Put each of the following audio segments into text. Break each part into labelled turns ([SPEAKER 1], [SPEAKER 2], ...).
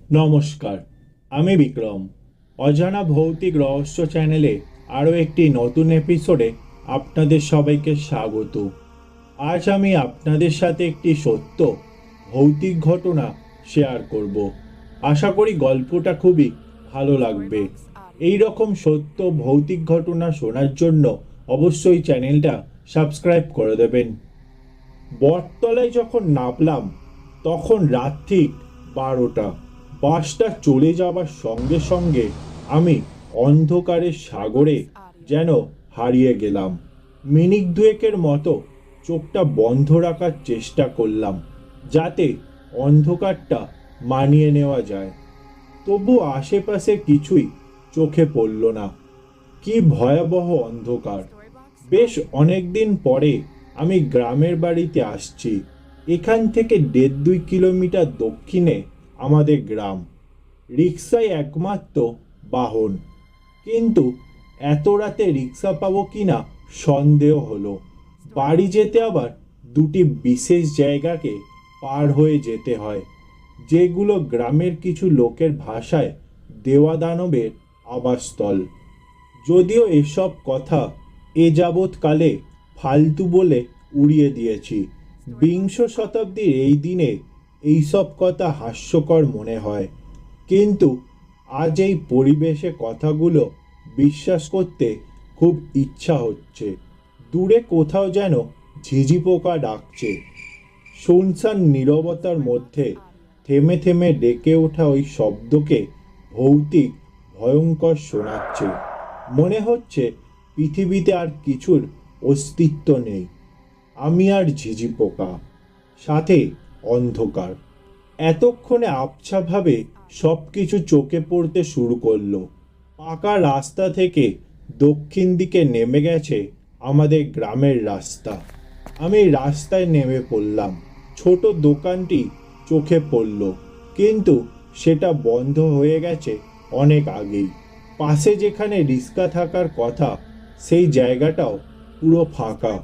[SPEAKER 1] নমস্কার, আমি বিক্রম। অজানা ভৌতিক রহস্য চ্যানেলে আরও একটি নতুন এপিসোডে আপনাদের সবাইকে স্বাগত। আজ আমি আপনাদের সাথে একটি সত্য ভৌতিক ঘটনা শেয়ার করব। আশা করি গল্পটা খুবই ভালো লাগবে। এই রকম সত্য ভৌতিক ঘটনা শোনার জন্য অবশ্যই চ্যানেলটা সাবস্ক্রাইব করে দেবেন। বটতলায় যখন নামলাম তখন রাত ঠিক 12টা। বাসটা চলে যাবার সঙ্গে সঙ্গে আমি অন্ধকারের সাগরে যেন হারিয়ে গেলাম। মিনিট দুয়েকের মতো চোখটা বন্ধ রাখার চেষ্টা করলাম যাতে অন্ধকারটা মানিয়ে নেওয়া যায়, তবু আশেপাশে কিছুই চোখে পড়ল না। কি ভয়াবহ অন্ধকার! বেশ অনেকদিন পরে আমি গ্রামের বাড়িতে আসছি। এখান থেকে 1.5-2 কিলোমিটার দক্ষিণে আমাদের গ্রাম। রিক্সাই একমাত্র বাহন, কিন্তু এত রাতে রিক্সা পাবো কিনা সন্দেহ হলো। বাড়ি যেতে আবার দুটি বিশেষ জায়গাকে পার হয়ে যেতে হয়, যেগুলো গ্রামের কিছু লোকের ভাষায় দেওয়াদানবের আবাসস্থল। যদিও এসব কথা এ যাবৎকালে ফালতু বলে উড়িয়ে দিয়েছি, বিংশ শতাব্দীর এই দিনে এইসব কথা হাস্যকর মনে হয়। কিন্তু আজ এই পরিবেশে কথাগুলো বিশ্বাস করতে খুব ইচ্ছা হচ্ছে। দূরে কোথাও যেন ঝিঝি পোকা ডাকছে। শুনশান নীরবতার মধ্যে থেমে থেমে ডেকে ওঠা ওই শব্দকে ভৌতিক ভয়ঙ্কর শোনাচ্ছে। মনে হচ্ছে পৃথিবীতে আর কিছুর অস্তিত্ব নেই। আমি আর ঝিঝি পোকা, সাথে অন্ধকার। এতক্ষণে আবছাভাবে সব কিছু চোখে পড়তে শুরু করলো। পাকা রাস্তা থেকে দক্ষিণ দিকে নেমে গেছে আমাদের গ্রামের রাস্তা। আমি রাস্তায় নেমে পড়লাম। ছোট দোকানটি চোখে পড়ল, কিন্তু সেটা বন্ধ হয়ে গেছে অনেক আগেই। পাশে যেখানে রিক্সা থাকার কথা সেই জায়গাটাও পুরো ফাঁকা।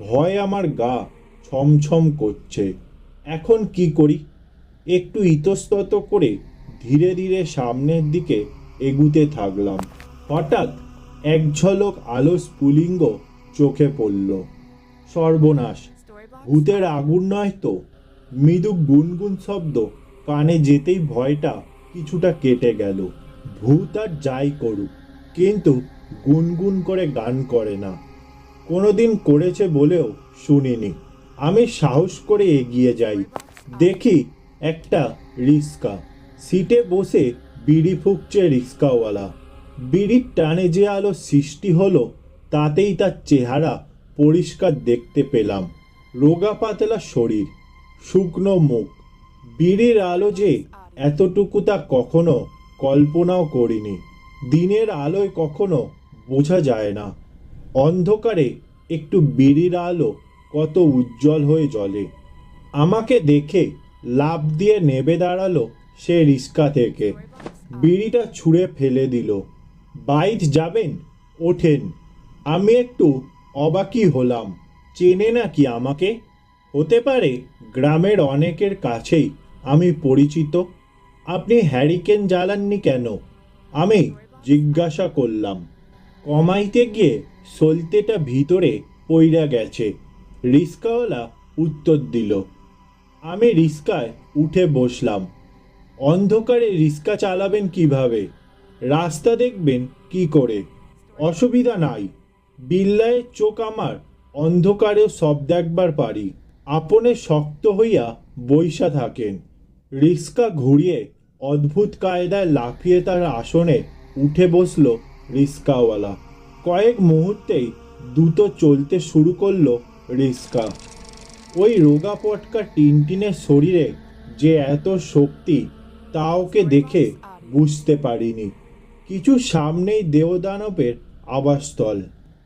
[SPEAKER 1] ভয় আমার গা ছমছম করছে। এখন কি করি? একটু ইতস্তত করে ধীরে ধীরে সামনের দিকে এগুতে থাকলাম। হঠাৎ এক ঝলক আলো স্ফুলিঙ্গ চোখে পড়ল। সর্বনাশ! ভূতের আগুন নয় তো? মৃদু গুনগুন শব্দ কানে যেতেই ভয়টা কিছুটা কেটে গেল। ভূত আর যাই করুক, কিন্তু গুনগুন করে গান করে না। কোনোদিন করেছে বলেও শুনিনি। আমি সাহস করে এগিয়ে যাই। দেখি একটা রিক্সা। সিটে বসে বিড়ি ফুঁকছে রিক্সাওয়ালা। বিড়ির টানে যে আলো সৃষ্টি হলো তাতেই তার চেহারা পরিষ্কার দেখতে পেলাম। রোগা পাতলা শরীর, শুকনো মুখ। বিড়ির আলো যে এতটুকু তা কখনো কল্পনাও করিনি। দিনের আলোয় কখনো বোঝা যায় না, অন্ধকারে একটু বিড়ির আলো কত উজ্জ্বল হয়ে জ্বলে। আমাকে দেখে লাফ দিয়ে নেমে দাঁড়ালো সে রিক্সা থেকে। বিড়িটা ছুঁড়ে ফেলে দিল। বাইক যাবেন? ওঠেন। আমি একটু অবাকই হলাম। চেনে নাকি আমাকে? হতে পারে গ্রামের অনেকের কাছেই আমি পরিচিত। আপনি হ্যারিকেন জ্বালাননি কেন? আমি জিজ্ঞাসা করলাম। কমাইতে গিয়ে সলতেটা ভিতরে পইড়া গেছে, রিক্সাওয়ালা উত্তর দিল। আমি রিক্সায় উঠে বসলাম। অন্ধকারে রিক্সা চালাবেন কিভাবে? রাস্তা দেখবেন কি করে? অসুবিধা নাই, বিল্লায়ের চোখ আমার, অন্ধকারেও সব দেখবার পারি। আপনে শক্ত হইয়া বইসা থাকেন। রিক্সা ঘুরিয়ে অদ্ভুত কায়দায় লাফিয়ে তার আসনে উঠে বসলো রিক্সাওয়ালা। কয়েক মুহূর্তেই দ্রুত চলতে শুরু করলো রিক্সা। ওই রোগা পটকা টিনটিনের শরীরে যে এত শক্তি তা ওকে দেখে বুঝতে পারিনি। কিছু সামনেই দেবদানবের আবাসস্থল।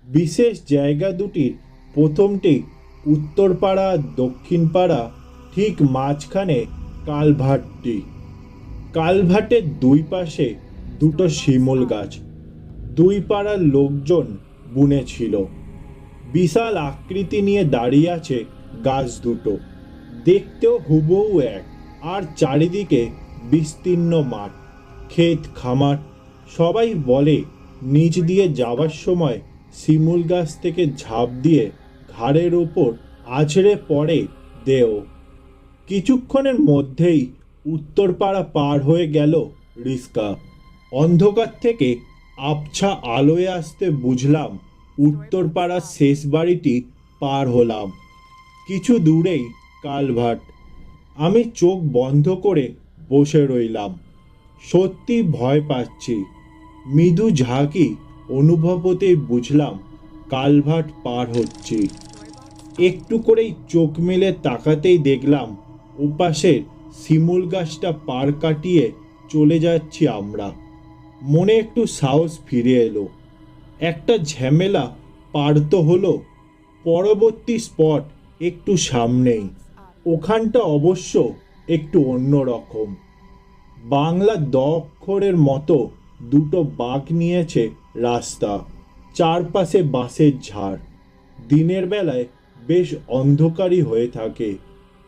[SPEAKER 1] বিশেষ জায়গা দুটির প্রথমটি উত্তরপাড়া আর দক্ষিণপাড়া, ঠিক মাঝখানে কালভার্টটি। কালভার্টের দুই পাশে দুটো শিমুল গাছ। দুই পাড়ার লোকজন বুনেছিল। বিশাল আকৃতি নিয়ে দাঁড়িয়ে আছে গাছ দুটো, দেখতেও হুবহু এক। আর চারিদিকে বিস্তীর্ণ মাঠ, ক্ষেত খামার। সবাই বলে নিচ দিয়ে যাওয়ার সময় শিমুল গাছ থেকে ঝাঁপ দিয়ে ঘাড়ের ওপর আছড়ে পড়ে দেও। কিছুক্ষণের মধ্যেই উত্তরপাড়া পার হয়ে গেল রিস্কা। অন্ধকার থেকে আবছা আলোয় আসতে বুঝলাম উত্তরপাড়ার শেষ বাড়িটি পার হলাম। কিছু দূরেই কালভার্ট। আমি চোখ বন্ধ করে বসে রইলাম। সত্যি ভয় পাচ্ছি। মৃদু ঝাঁকি অনুভব হতেই বুঝলাম কালভার্ট পার হচ্ছি। একটু করেই চোখ মেলে তাকাতেই দেখলাম ওপাশের শিমুল গাছটা পার কাটিয়ে চলে যাচ্ছি আমরা। মনে একটু সাহস ফিরে এলো। একটা ঝামেলা পার তো হলো। পরবর্তী স্পট একটু সামনেই। ওখানটা অবশ্য একটু অন্য রকম। বাংলা দ অক্ষরের মতো দুটো বাঁক নিয়েছে রাস্তা। চারপাশে বাঁশের ঝাড়। দিনের বেলায় বেশ অন্ধকারই হয়ে থাকে,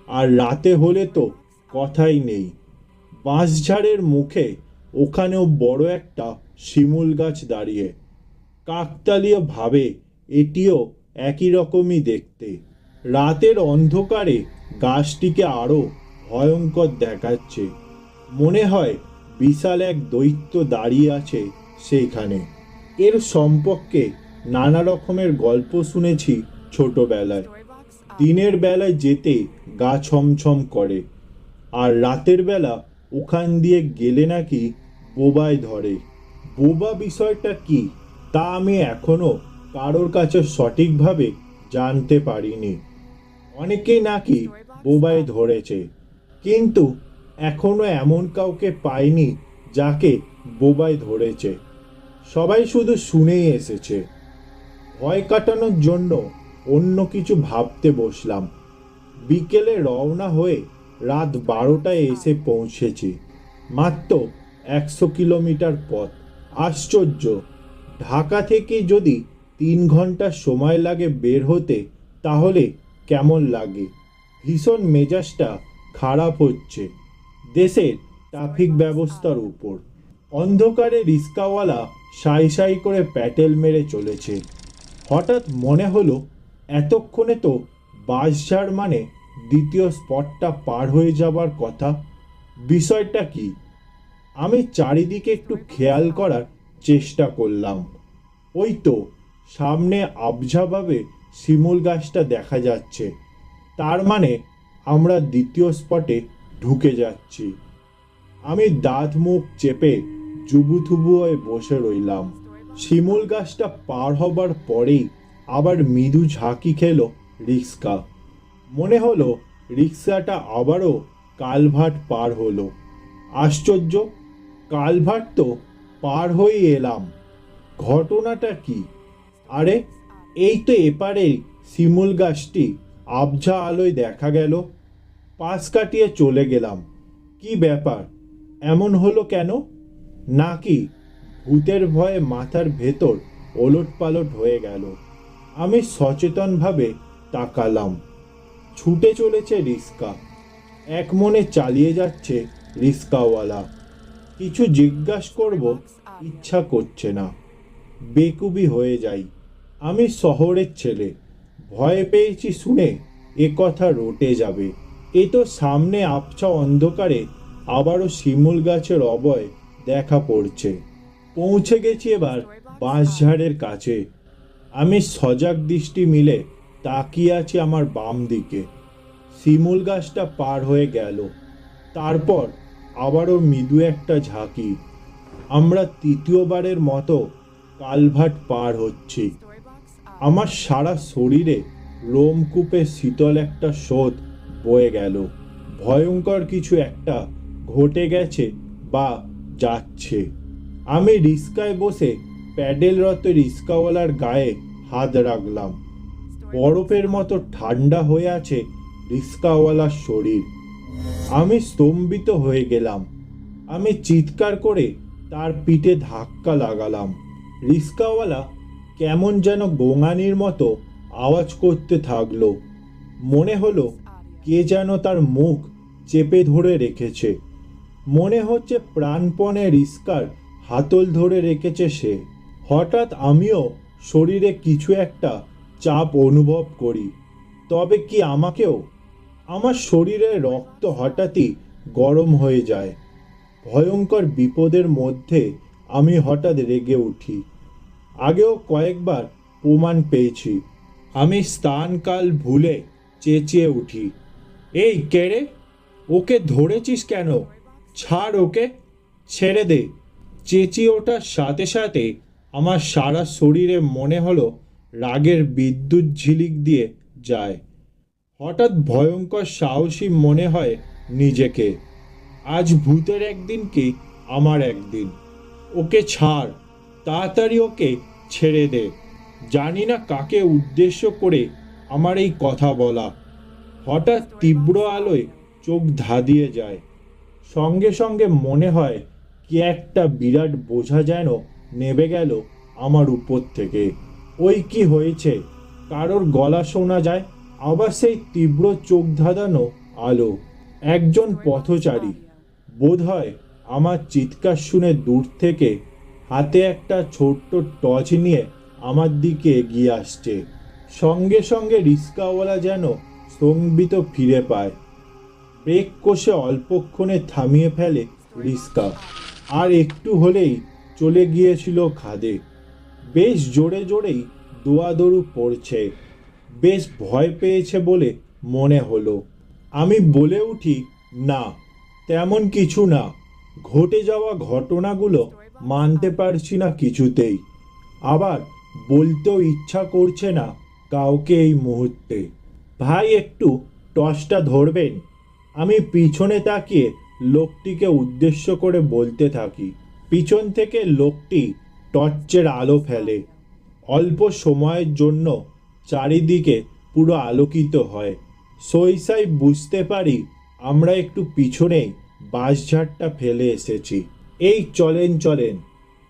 [SPEAKER 1] আর রাতে হলে তো কথাই নেই। বাঁশঝাড়ের মুখে ওখানেও বড় একটা শিমুল গাছ দাঁড়িয়ে। কাকতালীয় ভাবে এটিও একই রকমই দেখতে। রাতের অন্ধকারে গাছটিকে আরো ভয়ঙ্কর দেখাচ্ছে। মনে হয় বিশাল এক দৈত্য দাঁড়িয়ে আছে সেইখানে। এর সম্পর্কে নানা রকমের গল্প শুনেছি ছোটবেলায়। দিনের বেলায় যেতে গা ছমছম করে, আর রাতের বেলা ওখান দিয়ে গেলে নাকি বোবায় ধরে। বোবা বিষয়টা কি তা আমি এখনো কারোর কাছে সঠিকভাবে জানতে পারিনি। অনেকেই নাকি বোবায় ধরেছে, কিন্তু এখনো এমন কাউকে পাইনি যাকে বোবায় ধরেছে। সবাই শুধু শুনেই এসেছে। ভয় কাটানোর জন্য অন্য কিছু ভাবতে বসলাম। বিকেলে রওনা হয়ে রাত 12টায় এসে পৌঁছেছি। মাত্র 100 কিলোমিটার পথ। আশ্চর্য, ঢাকা থেকে যদি 3 ঘন্টা সময় লাগে বের হতে, তাহলে কেমন লাগে? ভীষণ মেজাজটা খারাপ হচ্ছে দেশের ট্রাফিক ব্যবস্থার উপর। অন্ধকারে রিক্সাওয়ালা সাই সাই করে প্যাটেল মেরে চলেছে। হঠাৎ মনে হলো এতক্ষণে তো বাঁশঝাড় মানে দ্বিতীয় স্পটটা পার হয়ে যাবার কথা। বিষয়টা কি? আমি চারিদিকে একটু খেয়াল করার চেষ্টা করলাম। ওই তো সামনে আবঝাভাবে শিমুল গাছটা দেখা যাচ্ছে। তার মানে আমরা দ্বিতীয় স্পটে ঢুকে যাচ্ছি। আমি দাঁত মুখ চেপে জুবুথুবু হয়ে বসে রইলাম। শিমুল গাছটা পার হবার পরেই আবার মৃদু ঝাঁকি খেলো রিক্সা। মনে হলো রিক্সাটা আবারও কালভার্ট পার হলো। আশ্চর্য, কালভার্ট তো পার হয়ে এলাম। ঘটনাটা কি? আরে, এই তো এপারেই শিমুল গাছটি আবঝা আলোয় দেখা গেল। পাশ কাটিয়ে চলে গেলাম। কি ব্যাপার, এমন হলো কেন? নাকি ভূতের ভয়ে মাথার ভেতর ওলটপালট হয়ে গেল? আমি সচেতনভাবে তাকালাম। ছুটে চলেছে রিক্সা। এক মনে চালিয়ে যাচ্ছে রিক্সাওয়ালা। কিছু জিজ্ঞাসা করব ইচ্ছা করছে না। বেকুবি হয়ে যাই। আমি শহরের ছেলে, ভয় পেয়েছি শুনে এ কথা রটে যাবে। এ তো সামনে আবছা অন্ধকারে আবারও শিমুল গাছের অবয় দেখা পড়ছে। পৌঁছে গেছি এবার বাঁশঝাড়ের কাছে। আমি সজাগ দৃষ্টি মিলে তাকিয়ে আছি আমার বাম দিকে। শিমুল গাছটা পার হয়ে গেল। তারপর আবারও মৃদু একটা ঝাঁকি। আমরা তৃতীয়বারের মতো কালভার্ট পার হচ্ছি। আমার সারা শরীরে রোমকূপে শীতল একটা স্রোত বয়ে গেল। ভয়ঙ্কর কিছু একটা ঘটে গেছে বা যাচ্ছে। আমি রিক্সায় বসে প্যাডেলরত রিক্সাওয়ালার গায়ে হাত রাখলাম। বরফের মতো ঠান্ডা হয়ে আছে রিক্সাওয়ালার শরীর। আমি স্তম্ভিত হয়ে গেলাম। আমি চিৎকার করে তার পিঠে ধাক্কা লাগালাম। রিক্সাওয়ালা কেমন যেন গোঙানির মতো আওয়াজ করতে থাকলো। মনে হলো কে যেন তার মুখ চেপে ধরে রেখেছে। মনে হচ্ছে প্রাণপণে রিস্কার হাতল ধরে রেখেছে সে। হঠাৎ আমিও শরীরে কিছু একটা চাপ অনুভব করি। তবে কি আমাকেও? আমার শরীরের রক্ত হঠাৎই গরম হয়ে যায়। ভয়ঙ্কর বিপদের মধ্যে আমি হঠাৎ রেগে উঠি। আগেও কয়েকবার প্রমাণ পেয়েছি। আমি স্থানকাল ভুলে চেঁচিয়ে উঠি, এই কে রে? ওকে ধরেছিস কেন? ছাড় ওকে, ছেড়ে দে। চেঁচিয়ে ওঠার সাথে সাথে আমার সারা শরীরে মনে হলো রাগের বিদ্যুৎ ঝিলিক দিয়ে যায়। হঠাৎ ভয়ঙ্কর সাহসী মনে হয় নিজেকে। আজ ভূতের একদিন কি আমার একদিন। ওকে ছাড়, তাড়াতাড়ি ওকে ছেড়ে দে। জানি না কাকে উদ্দেশ্য করে আমার এই কথা বলা। হঠাৎ তীব্র আলোয় চোখ ধাঁধিয়ে যায়। সঙ্গে সঙ্গে মনে হয় কি একটা বিরাট বোঝা যেন নেমে গেল আমার উপর থেকে। ওই কি হয়েছে? কারোর গলা শোনা যায়, আবার সেই তীব্র চোখ ধাঁধানো আলো। একজন পথচারী বোধহয় আমার চিৎকার শুনে দূর থেকে হাতে একটা ছোট্ট টর্চ নিয়ে আমার দিকে এগিয়ে আসছে। সঙ্গে সঙ্গে রিক্সাওয়ালা যেন স্তম্ভিত ফিরে পায়। ব্রেক কষে অল্পক্ষণে থামিয়ে ফেলে রিক্সা। আর একটু হলেই চলে গিয়েছিল খাদে। বেশ জোরে জোরেই দোয়াদরু পড়ছে। বেশ ভয় পেয়েছে বলে মনে হলো। আমি বলে উঠি, না, তেমন কিছু না। ঘটে যাওয়া ঘটনাগুলো মানতে পারছি না কিছুতেই। আবার বলতেও ইচ্ছা করছে না কাউকে এই মুহূর্তে। ভাই, একটু টর্চটা ধরবেন? আমি পিছনে তাকিয়ে লোকটিকে উদ্দেশ্য করে বলতে থাকি। পিছন থেকে লোকটি টর্চের আলো ফেলে। অল্প সময়ের জন্য চারিদিকে পুরো আলোকিত হয়। সইসাই বুঝতে পারি আমরা একটু পিছনেই বাঁশঝাড়টা ফেলে এসেছি। এই চলেন চলেন।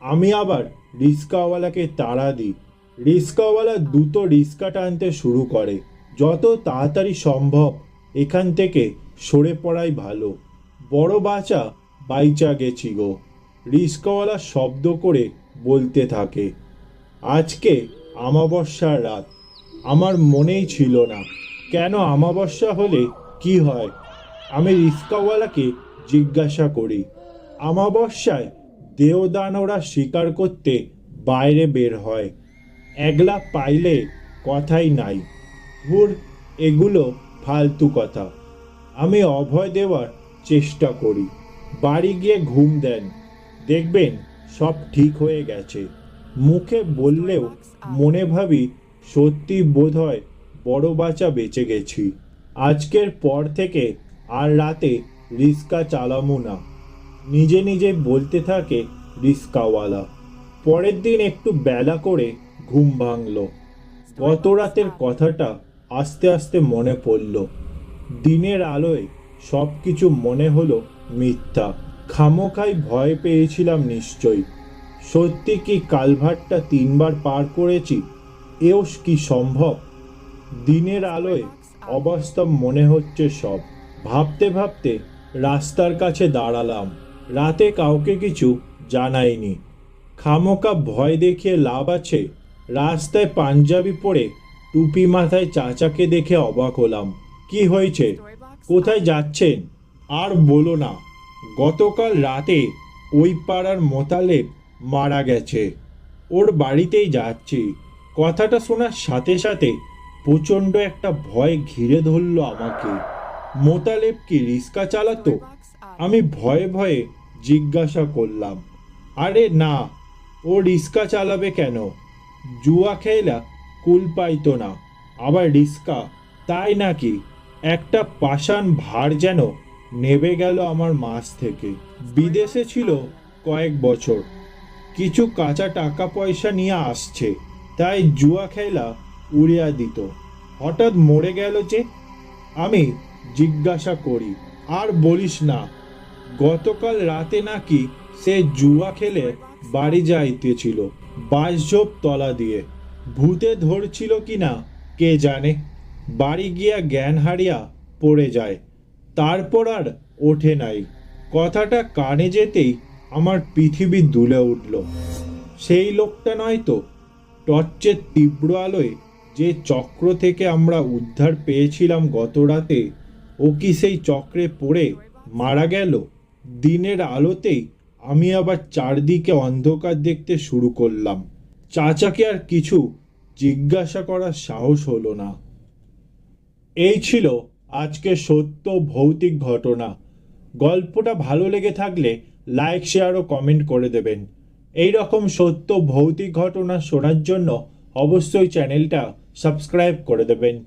[SPEAKER 1] আমি আবার রিক্সাওয়ালাকে তাড়া দিই। রিক্সাওয়ালা দ্রুত রিক্সা টানতে শুরু করে। যত তাড়াতাড়ি সম্ভব এখান থেকে সরে পড়াই ভালো। বড় বাঁচা বাইচা গেছি গো, রিক্সাওয়ালা শব্দ করে বলতে থাকে। আজকে অমাবস্যার রাত। আমার মনেই ছিল না। কেন, অমাবস্যা হলে কি হয়? আমি রিক্সাওয়ালাকে জিজ্ঞাসা করি। অমাবস্যায় দেওদানবরা শিকার করতে বাইরে বের হয়। একলা পাইলে কথাই নাই। ধুর, এগুলো ফালতু কথা। আমি অভয় দেওয়ার চেষ্টা করি। বাড়ি গিয়ে ঘুম দেন, দেখবেন সব ঠিক হয়ে গেছে। মুখে বললেও মনে ভাবি সত্যি বোধহয় বড় বাঁচা বেঁচে গেছি। আজকের পর থেকে আর রাতে রিক্সা চালামু না, নিজে নিজে বলতে থাকে রিক্সাওয়ালা। পরের দিন একটু বেলা করে ঘুম ভাঙল। গত রাতের কথাটা আস্তে আস্তে মনে পড়ল। দিনের আলোয় সব কিছু মনে হলো মিথ্যা। খামোখাই ভয় পেয়েছিলাম নিশ্চয়ই। সত্যি কি কালভার্টটা 3বার পার করেছি? এও কি সম্ভব? দিনের আলোয় অবাস্তব মনে হচ্ছে সব। ভাবতে ভাবতে রাস্তার কাছে দাঁড়ালাম। রাতে কাউকে কিছু জানাইনি। খামোকা ভয় দেখিয়ে লাভ আছে? রাস্তায় পাঞ্জাবি পরে টুপি মাথায় চাচাকে দেখে অবাক হলাম। কি হয়েছে? কোথায় যাচ্ছেন? আর বলো না, গতকাল রাতে ওই পাড়ার মোতালেব মারা গেছে। ওর বাড়িতেই যাচ্ছি। কথাটা শোনার সাথে সাথে প্রচণ্ড একটা ভয় ঘিরে ধরল আমাকে। মোতালেব কি রিক্সা চালাতো? আমি ভয়ে ভয়ে জিজ্ঞাসা করলাম। আরে না, ও রিক্সা চালাবে কেন? জুয়া খেলা কুল পাইতো না, আবার রিক্সা? তাই নাকি? একটা পাষাণ ভার যেন নেবে গেল আমার মাছ থেকে। বিদেশে ছিল কয়েক বছর, কিছু কাঁচা টাকা পয়সা নিয়ে আসছে, তাই জুয়া খেলা উড়িয়ে দিত। হঠাৎ মরে গেল যে। আমি জিজ্ঞাসা করি, আর বলিস না, গতকাল রাতে নাকি সে জুয়া খেলে বাড়ি যাইতেছিল বাঁশঝোপ তলা দিয়ে। ভূতে ধরছিল কি না কে জানে। বাড়ি গিয়া জ্ঞান হারিয়া পড়ে যায়, তারপর আর ওঠে নাই। কথাটা কানে যেতেই আমার পৃথিবী দুলে উঠল। সেই লোকটা নয় তো, টর্চের তীব্র আলোয় যে চক্র থেকে আমরা উদ্ধার পেয়েছিলাম গত রাতে, ও কি সেই চক্রে পড়ে মারা গেল? দিনের আলোতেই আমি আবার চারদিকে অন্ধকার দেখতে শুরু করলাম। চাচাকে আর কিছু জিজ্ঞাসা করার সাহস হলো না। এই ছিল আজকের সত্য ভৌতিক ঘটনা। গল্পটা ভালো লেগে থাকলে লাইক, শেয়ার ও কমেন্ট করে দেবেন। এই রকম সত্য ভৌতিক ঘটনা শোনার জন্য অবশ্যই চ্যানেলটা সাবস্ক্রাইব করে দেবেন।